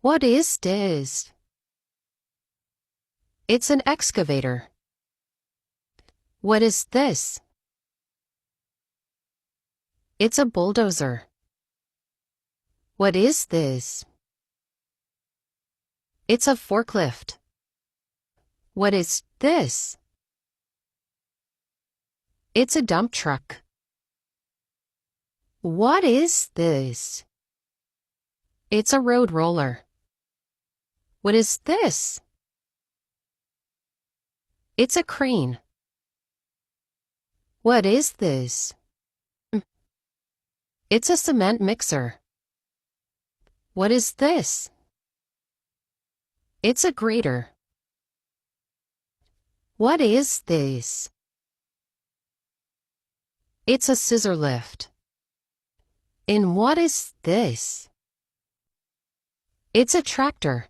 What is this? It's an excavator. What is this? It's a bulldozer. What is this? It's a forklift. What is this? It's a dump truck. What is this? It's a road roller. What is this? It's a crane. What is this? It's a cement mixer. What is this? It's a grater. What is this? It's a scissor lift. And what is this? It's a tractor.